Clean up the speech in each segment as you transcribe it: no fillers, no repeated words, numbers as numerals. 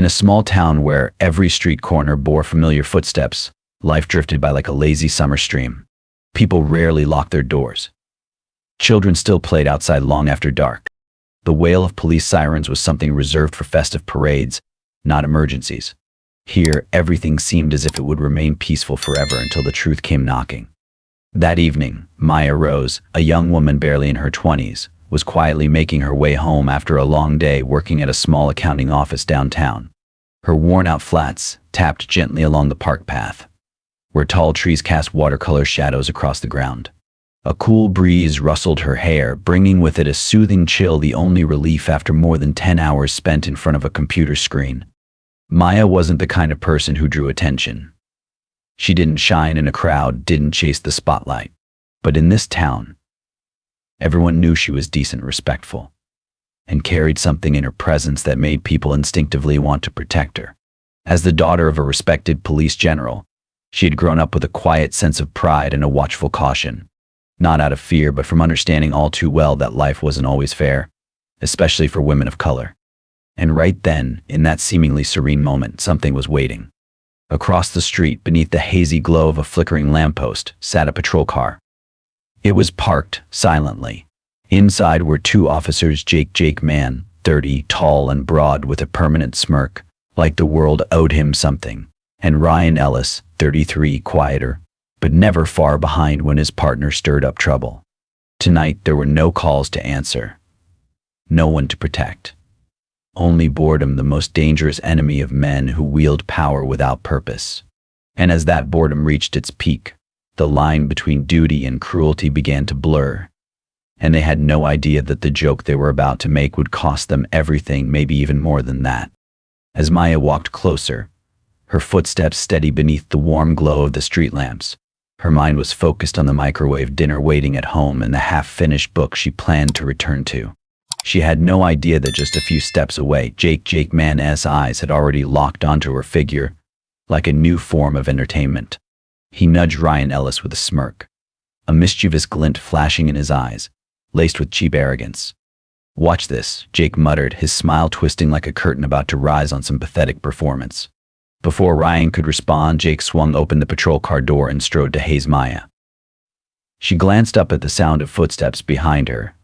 In a small town where every street corner bore familiar footsteps, life drifted by like a lazy summer stream. People rarely locked their doors. Children still played outside long after dark. The wail of police sirens was something reserved for festive parades, not emergencies. Here, everything seemed as if it would remain peaceful forever until the truth came knocking. That evening, Maya Rose, a young woman barely in her 20s, was quietly making her way home after a long day working at a small accounting office downtown. Her worn-out flats tapped gently along the park path, where tall trees cast watercolor shadows across the ground. A cool breeze rustled her hair, bringing with it a soothing chill, the only relief after more than 10 hours spent in front of a computer screen. Maya wasn't the kind of person who drew attention. She didn't shine in a crowd, didn't chase the spotlight. But in this town, everyone knew she was decent, respectful, and carried something in her presence that made people instinctively want to protect her. As the daughter of a respected police general, she had grown up with a quiet sense of pride and a watchful caution, not out of fear but from understanding all too well that life wasn't always fair, especially for women of color. And right then, in that seemingly serene moment, something was waiting. Across the street, beneath the hazy glow of a flickering lamppost, sat a patrol car. It was parked silently. Inside were two officers, Jake Mann, 30, tall and broad with a permanent smirk, like the world owed him something, and Ryan Ellis, 33, quieter, but never far behind when his partner stirred up trouble. Tonight there were no calls to answer, no one to protect. Only boredom, the most dangerous enemy of men who wield power without purpose. And as that boredom reached its peak, the line between duty and cruelty began to blur, and they had no idea that the joke they were about to make would cost them everything, maybe even more than that. As Maya walked closer, her footsteps steady beneath the warm glow of the street lamps, her mind was focused on the microwave dinner waiting at home and the half-finished book she planned to return to. She had no idea that just a few steps away, Jake Mann's eyes had already locked onto her figure, like a new form of entertainment. He nudged Ryan Ellis with a smirk, a mischievous glint flashing in his eyes, laced with cheap arrogance. "Watch this," Jake muttered, his smile twisting like a curtain about to rise on some pathetic performance. Before Ryan could respond, Jake swung open the patrol car door and strode to haze Maya. She glanced up at the sound of footsteps behind her,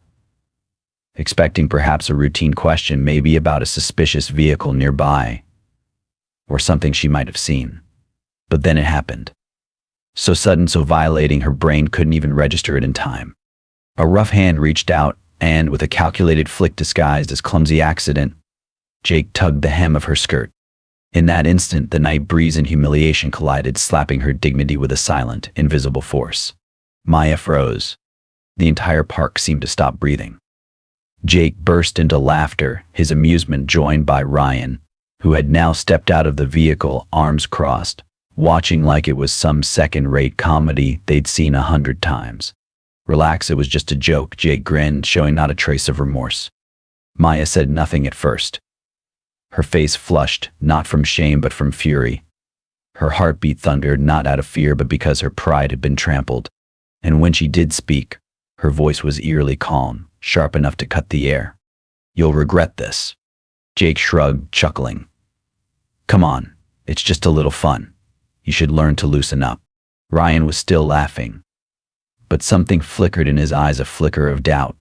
expecting perhaps a routine question, maybe about a suspicious vehicle nearby, or something she might have seen. But then it happened. So sudden, so violating, her brain couldn't even register it in time. A rough hand reached out, and with a calculated flick disguised as clumsy accident, Jake tugged the hem of her skirt. In that instant, the night breeze and humiliation collided, slapping her dignity with a silent, invisible force. Maya froze. The entire park seemed to stop breathing. Jake burst into laughter, his amusement joined by Ryan, who had now stepped out of the vehicle, arms crossed, watching like it was some second-rate comedy they'd seen 100 times. "Relax, it was just a joke," Jake grinned, showing not a trace of remorse. Maya said nothing at first. Her face flushed, not from shame but from fury. Her heartbeat thundered, not out of fear but because her pride had been trampled. And when she did speak, her voice was eerily calm, sharp enough to cut the air. "You'll regret this." Jake shrugged, chuckling. "Come on, it's just a little fun. You should learn to loosen up." Ryan was still laughing, but something flickered in his eyes, a flicker of doubt,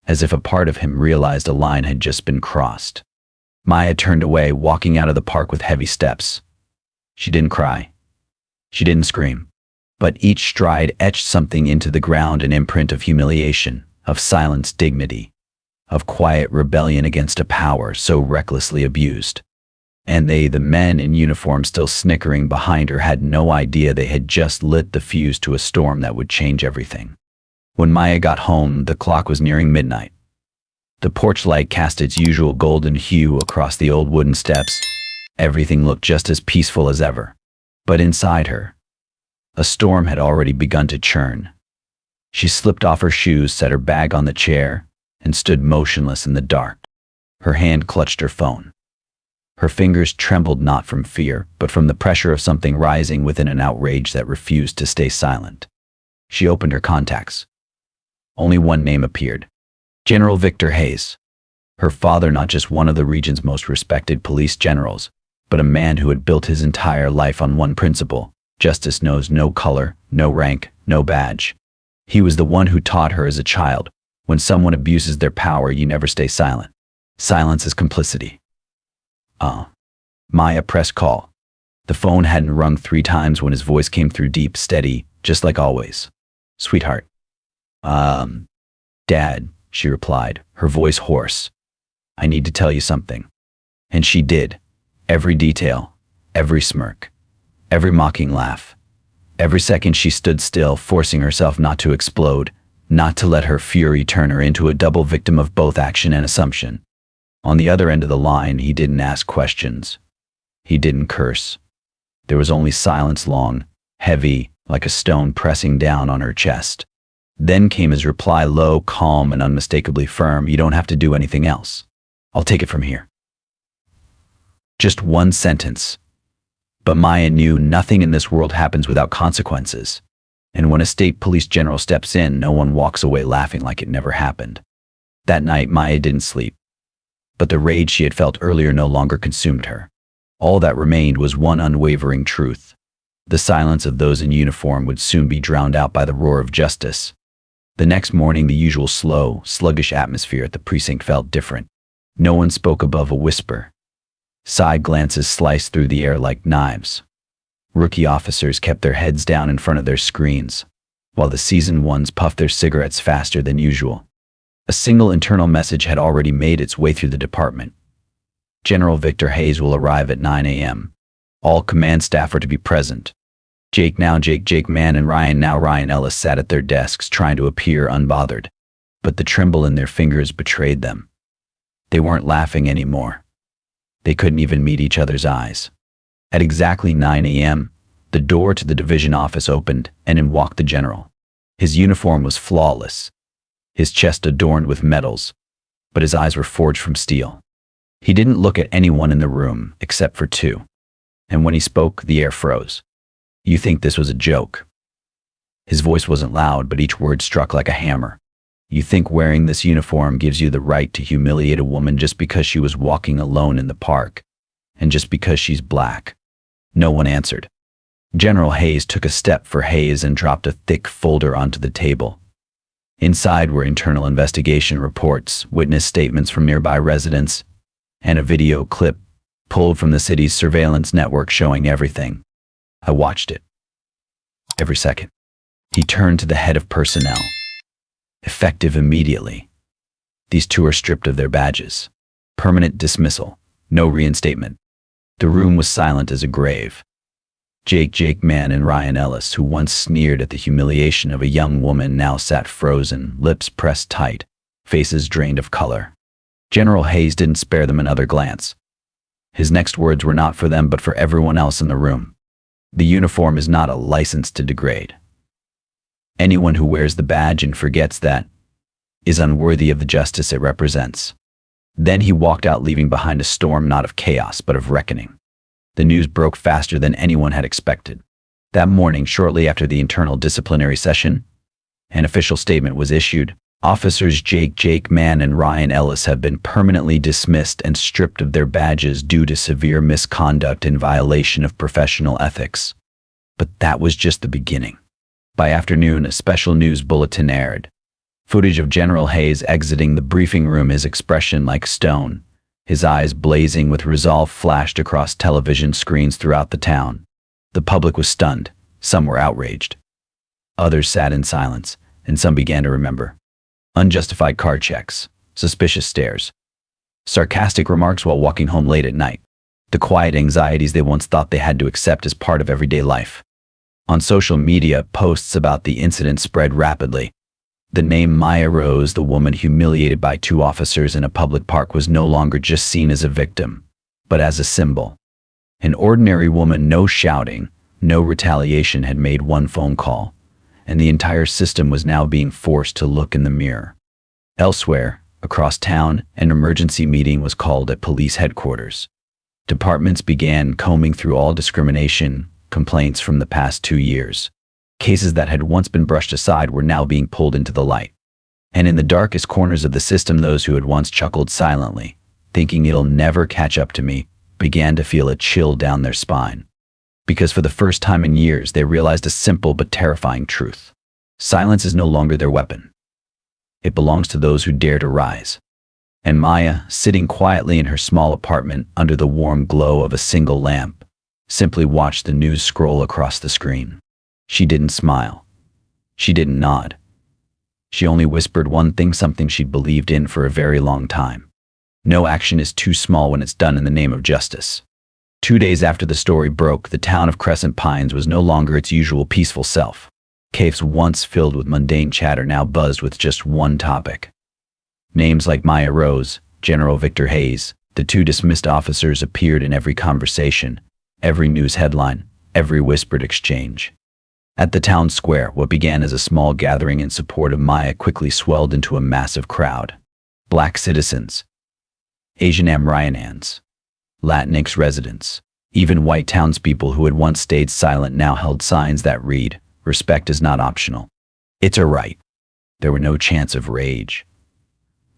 as if a part of him realized a line had just been crossed. Maya turned away, walking out of the park with heavy steps. She didn't cry. She didn't scream. But each stride etched something into the ground, an imprint of humiliation, of silenced dignity, of quiet rebellion against a power so recklessly abused. And they, the men in uniform still snickering behind her, had no idea they had just lit the fuse to a storm that would change everything. When Maya got home, the clock was nearing midnight. The porch light cast its usual golden hue across the old wooden steps. Everything looked just as peaceful as ever. But inside her, a storm had already begun to churn. She slipped off her shoes, set her bag on the chair, and stood motionless in the dark. Her hand clutched her phone. Her fingers trembled not from fear, but from the pressure of something rising within, an outrage that refused to stay silent. She opened her contacts. Only one name appeared. General Victor Hayes. Her father, not just one of the region's most respected police generals, but a man who had built his entire life on one principle: justice knows no color, no rank, no badge. He was the one who taught her as a child, when someone abuses their power, you never stay silent. Silence is complicity. Maya pressed call. The phone hadn't rung 3 times when his voice came through deep, steady, just like always. "Sweetheart." "Dad," she replied, her voice hoarse. "I need to tell you something." And she did. Every detail, every smirk, every mocking laugh. Every second she stood still, forcing herself not to explode, not to let her fury turn her into a double victim of both action and assumption. On the other end of the line, he didn't ask questions. He didn't curse. There was only silence, long, heavy, like a stone pressing down on her chest. Then came his reply, low, calm, and unmistakably firm. "You don't have to do anything else. I'll take it from here." Just one sentence. But Maya knew nothing in this world happens without consequences. And when a state police general steps in, no one walks away laughing like it never happened. That night, Maya didn't sleep. But the rage she had felt earlier no longer consumed her. All that remained was one unwavering truth. The silence of those in uniform would soon be drowned out by the roar of justice. The next morning, the usual slow, sluggish atmosphere at the precinct felt different. No one spoke above a whisper. Side glances sliced through the air like knives. Rookie officers kept their heads down in front of their screens, while the seasoned ones puffed their cigarettes faster than usual. A single internal message had already made its way through the department. "General Victor Hayes will arrive at 9 a.m. All command staff are to be present." Jake Man and Ryan Ellis sat at their desks trying to appear unbothered, but the tremble in their fingers betrayed them. They weren't laughing anymore. They couldn't even meet each other's eyes. At exactly 9 a.m., the door to the division office opened, and in walked the general. His uniform was flawless, his chest adorned with medals, but his eyes were forged from steel. He didn't look at anyone in the room except for 2. And when he spoke, the air froze. "You think this was a joke?" His voice wasn't loud, but each word struck like a hammer. "You think wearing this uniform gives you the right to humiliate a woman just because she was walking alone in the park, and just because she's black?" No one answered. General Hayes took a step for Hayes and dropped a thick folder onto the table. Inside were internal investigation reports, witness statements from nearby residents, and a video clip pulled from the city's surveillance network showing everything. I watched it. Every second. He turned to the head of personnel. "Effective immediately. These 2 are stripped of their badges. Permanent dismissal. No reinstatement." The room was silent as a grave. Jake Man and Ryan Ellis, who once sneered at the humiliation of a young woman, now sat frozen, lips pressed tight, faces drained of color. General Hayes didn't spare them another glance. His next words were not for them but for everyone else in the room. "The uniform is not a license to degrade. Anyone who wears the badge and forgets that is unworthy of the justice it represents." Then he walked out, leaving behind a storm not of chaos but of reckoning. The news broke faster than anyone had expected. That morning, shortly after the internal disciplinary session, an official statement was issued. "Officers Jake Man and Ryan Ellis have been permanently dismissed and stripped of their badges due to severe misconduct in violation of professional ethics." But that was just the beginning. By afternoon, a special news bulletin aired. Footage of General Hayes exiting the briefing room, his expression like stone, his eyes blazing with resolve, flashed across television screens throughout the town. The public was stunned. Some were outraged. Others sat in silence, and some began to remember. Unjustified card checks, suspicious stares, sarcastic remarks while walking home late at night. The quiet anxieties they once thought they had to accept as part of everyday life. On social media, posts about the incident spread rapidly. The name Maya Rose, the woman humiliated by 2 officers in a public park, was no longer just seen as a victim, but as a symbol. An ordinary woman, no shouting, no retaliation, had made one phone call, and the entire system was now being forced to look in the mirror. Elsewhere, across town, an emergency meeting was called at police headquarters. Departments began combing through all discrimination complaints from the past 2 years. Cases that had once been brushed aside were now being pulled into the light. And in the darkest corners of the system, those who had once chuckled silently, thinking it'll never catch up to me, began to feel a chill down their spine. Because for the first time in years, they realized a simple but terrifying truth. Silence is no longer their weapon. It belongs to those who dare to rise. And Maya, sitting quietly in her small apartment under the warm glow of a single lamp, simply watched the news scroll across the screen. She didn't smile. She didn't nod. She only whispered one thing, something she'd believed in for a very long time. No action is too small when it's done in the name of justice. 2 days after the story broke, the town of Crescent Pines was no longer its usual peaceful self. Cafes once filled with mundane chatter now buzzed with just one topic. Names like Maya Rose, General Victor Hayes, the two dismissed officers appeared in every conversation, every news headline, every whispered exchange. At the town square, what began as a small gathering in support of Maya quickly swelled into a massive crowd. Black citizens, Asian Amryanans, Latinx residents, even white townspeople who had once stayed silent now held signs that read, "Respect is not optional. It's a right." There were no chants of rage,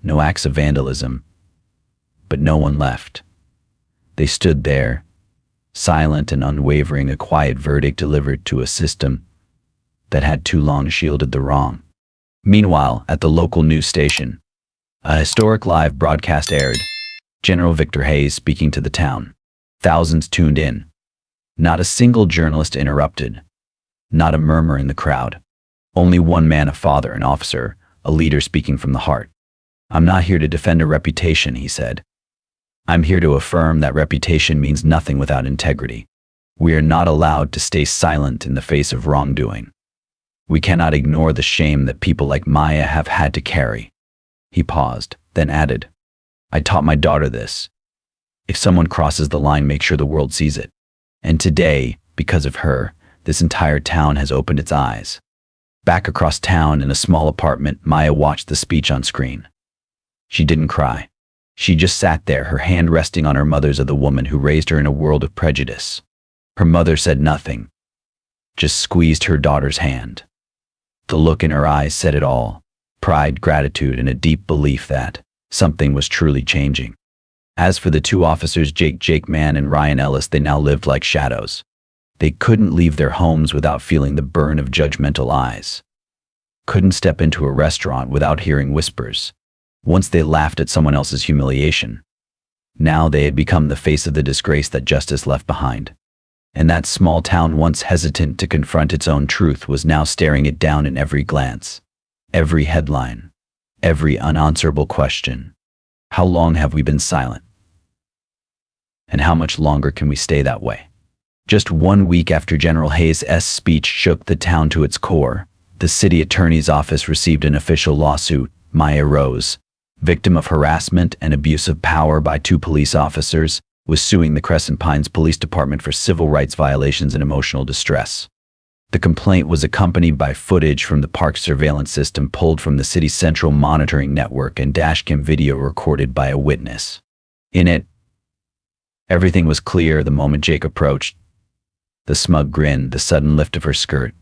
no acts of vandalism, but no one left. They stood there, silent and unwavering, a quiet verdict delivered to a system that had too long shielded the wrong. Meanwhile, at the local news station, a historic live broadcast aired, General Victor Hayes speaking to the town. Thousands tuned in. Not a single journalist interrupted. Not a murmur in the crowd. Only one man, a father, an officer, a leader speaking from the heart. "I'm not here to defend a reputation," he said. "I'm here to affirm that reputation means nothing without integrity. We are not allowed to stay silent in the face of wrongdoing. We cannot ignore the shame that people like Maya have had to carry." He paused, then added, "I taught my daughter this. If someone crosses the line, make sure the world sees it." And today, because of her, this entire town has opened its eyes. Back across town in a small apartment, Maya watched the speech on screen. She didn't cry. She just sat there, her hand resting on her mother's, of the woman who raised her in a world of prejudice. Her mother said nothing, just squeezed her daughter's hand. The look in her eyes said it all: pride, gratitude, and a deep belief that something was truly changing. As for the two officers, Jake Mann and Ryan Ellis, they now lived like shadows. They couldn't leave their homes without feeling the burn of judgmental eyes. Couldn't step into a restaurant without hearing whispers. Once they laughed at someone else's humiliation. Now they had become the face of the disgrace that justice left behind. And that small town, once hesitant to confront its own truth, was now staring it down in every glance, every headline, every unanswerable question. How long have we been silent? And how much longer can we stay that way? Just 1 week after General Hayes' speech shook the town to its core, the city attorney's office received an official lawsuit. Maya Rose, victim of harassment and abuse of power by two police officers, was suing the Crescent Pines Police Department for civil rights violations and emotional distress. The complaint was accompanied by footage from the park surveillance system pulled from the city's central monitoring network and dashcam video recorded by a witness. In it, everything was clear the moment Jake approached. The smug grin, the sudden lift of her skirt,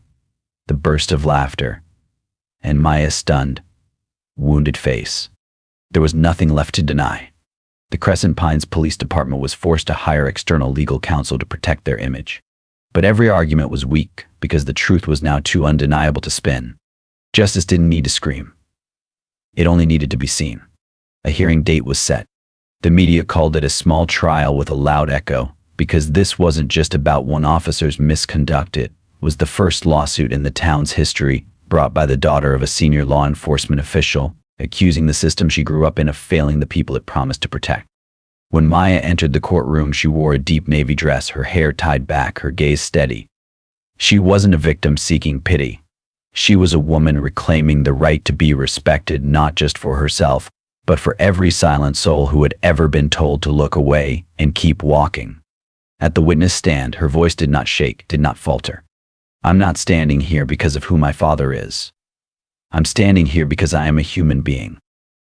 the burst of laughter, and Maya's stunned, wounded face. There was nothing left to deny. The Crescent Pines Police Department was forced to hire external legal counsel to protect their image. But every argument was weak because the truth was now too undeniable to spin. Justice didn't need to scream. It only needed to be seen. A hearing date was set. The media called it a small trial with a loud echo, because this wasn't just about one officer's misconduct. It was the first lawsuit in the town's history brought by the daughter of a senior law enforcement official, accusing the system she grew up in of failing the people it promised to protect. When Maya entered the courtroom, she wore a deep navy dress, her hair tied back, her gaze steady. She wasn't a victim seeking pity. She was a woman reclaiming the right to be respected, not just for herself, but for every silent soul who had ever been told to look away and keep walking. At the witness stand, her voice did not shake, did not falter. "I'm not standing here because of who my father is. I'm standing here because I am a human being,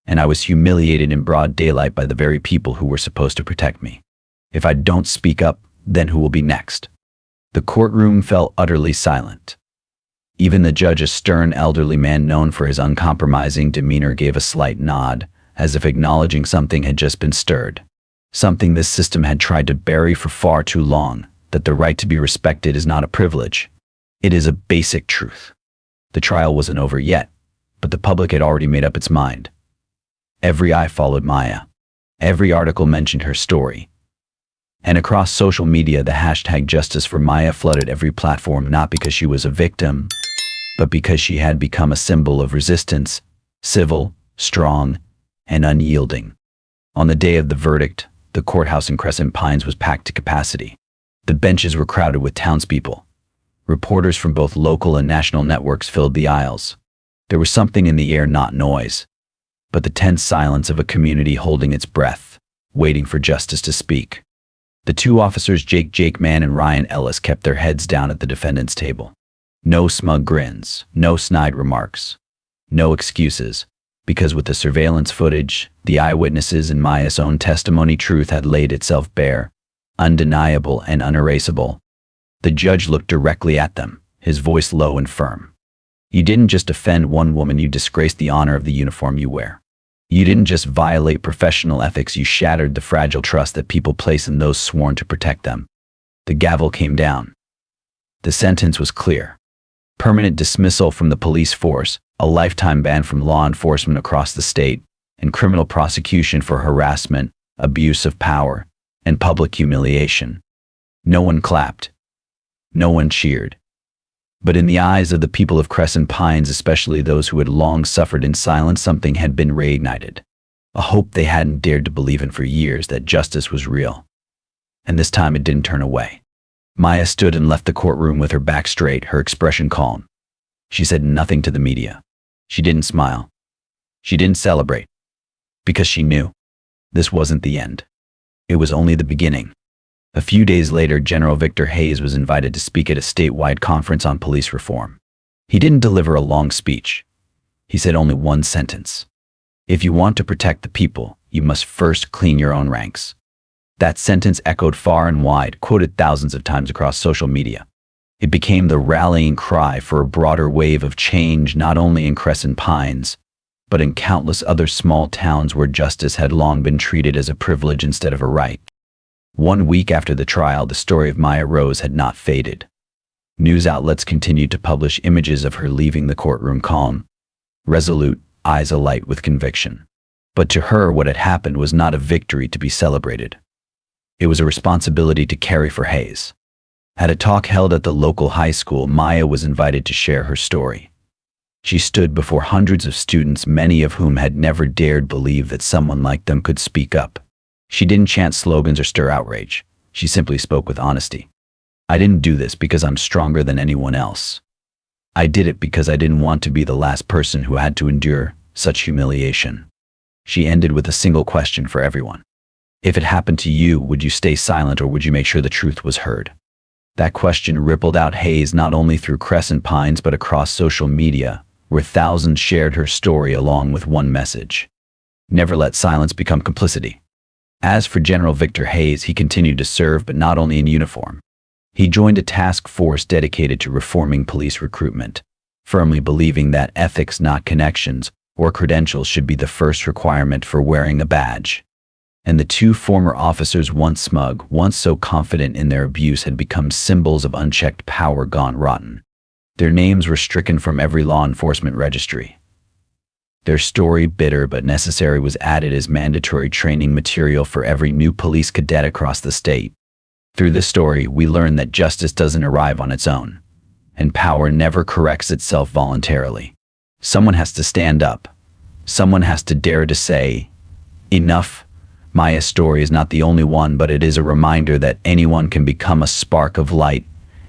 and I was humiliated in broad daylight by the very people who were supposed to protect me. If I don't speak up, then who will be next?" The courtroom fell utterly silent. Even the judge, a stern elderly man known for his uncompromising demeanor, gave a slight nod, as if acknowledging something had just been stirred. something this system had tried to bury for far too long, that the right to be respected is not a privilege. It is a basic truth. The trial wasn't over yet, but the public had already made up its mind. Every eye followed Maya. Every article mentioned her story. And across social media, the hashtag Justice for Maya flooded every platform, not because she was a victim, but because she had become a symbol of resistance, civil, strong, and unyielding. On the day of the verdict, the courthouse in Crescent Pines was packed to capacity. The benches were crowded with townspeople. Reporters from both local and national networks filled the aisles. There was something in the air, not noise, but the tense silence of a community holding its breath, waiting for justice to speak. The two officers, Jake Mann and Ryan Ellis, kept their heads down at the defendant's table. No smug grins, no snide remarks, no excuses, because with the surveillance footage, the eyewitnesses, and Maya's own testimony, truth had laid itself bare, undeniable and unerasable. The judge looked directly at them, his voice low and firm. You didn't just offend one woman, you disgraced the honor of the uniform you wear. You didn't just violate professional ethics, you shattered the fragile trust that people place in those sworn to protect them. The gavel came down. The sentence was clear. Permanent dismissal from the police force, a lifetime ban from law enforcement across the state, and criminal prosecution for harassment, abuse of power, and public humiliation. No one clapped. No one cheered. But in the eyes of the people of Crescent Pines, especially those who had long suffered in silence, something had been reignited. A hope they hadn't dared to believe in for years, that justice was real. And this time it didn't turn away. Maya stood and left the courtroom with her back straight, her expression calm. She said nothing to the media. She didn't smile. She didn't celebrate. Because she knew this wasn't the end. It was only the beginning. A few days later, General Victor Hayes was invited to speak at a statewide conference on police reform. He didn't deliver a long speech. He said only one sentence. If you want to protect the people, you must first clean your own ranks. That sentence echoed far and wide, quoted thousands of times across social media. It became the rallying cry for a broader wave of change, not only in Crescent Pines, but in countless other small towns where justice had long been treated as a privilege instead of a right. 1 week after the trial, the story of Maya Rose had not faded. News outlets continued to publish images of her leaving the courtroom calm, resolute, eyes alight with conviction. But to her, what had happened was not a victory to be celebrated. It was a responsibility to carry for Hayes. At a talk held at the local high school, Maya was invited to share her story. She stood before hundreds of students, many of whom had never dared believe that someone like them could speak up. She didn't chant slogans or stir outrage. She simply spoke with honesty. I didn't do this because I'm stronger than anyone else. I did it because I didn't want to be the last person who had to endure such humiliation. She ended with a single question for everyone. If it happened to you, would you stay silent or would you make sure the truth was heard? That question rippled out Hayes not only through Crescent Pines but across social media, where thousands shared her story along with one message. Never let silence become complicity. As for General Victor Hayes, he continued to serve, but not only in uniform. He joined a task force dedicated to reforming police recruitment, firmly believing that ethics, not connections or credentials, should be the first requirement for wearing a badge. And the two former officers, once smug, once so confident in their abuse, had become symbols of unchecked power gone rotten. Their names were stricken from every law enforcement registry. Their story, bitter but necessary, was added as mandatory training material for every new police cadet across the state. Through this story, we learn that justice doesn't arrive on its own, and power never corrects itself voluntarily. Someone has to stand up. Someone has to dare to say, enough. Maya's story is not the only one, but it is a reminder that anyone can become a spark of light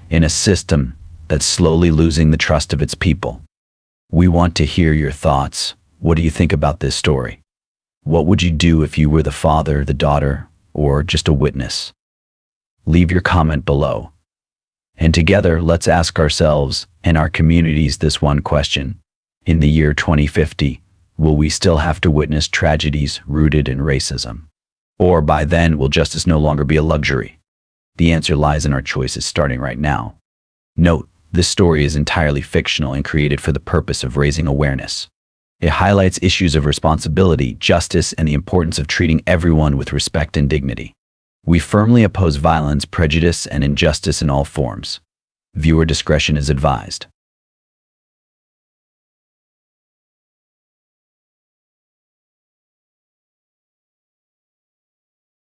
in a system that's slowly losing the trust of its people. We want to hear your thoughts. What do you think about this story? What would you do if you were the father, the daughter, or just a witness? Leave your comment below. And together, let's ask ourselves and our communities this one question. In the year 2050, will we still have to witness tragedies rooted in racism? Or by then, will justice no longer be a luxury? The answer lies in our choices starting right now. Note, this story is entirely fictional and created for the purpose of raising awareness. It highlights issues of responsibility, justice, and the importance of treating everyone with respect and dignity. We firmly oppose violence, prejudice, and injustice in all forms. Viewer discretion is advised.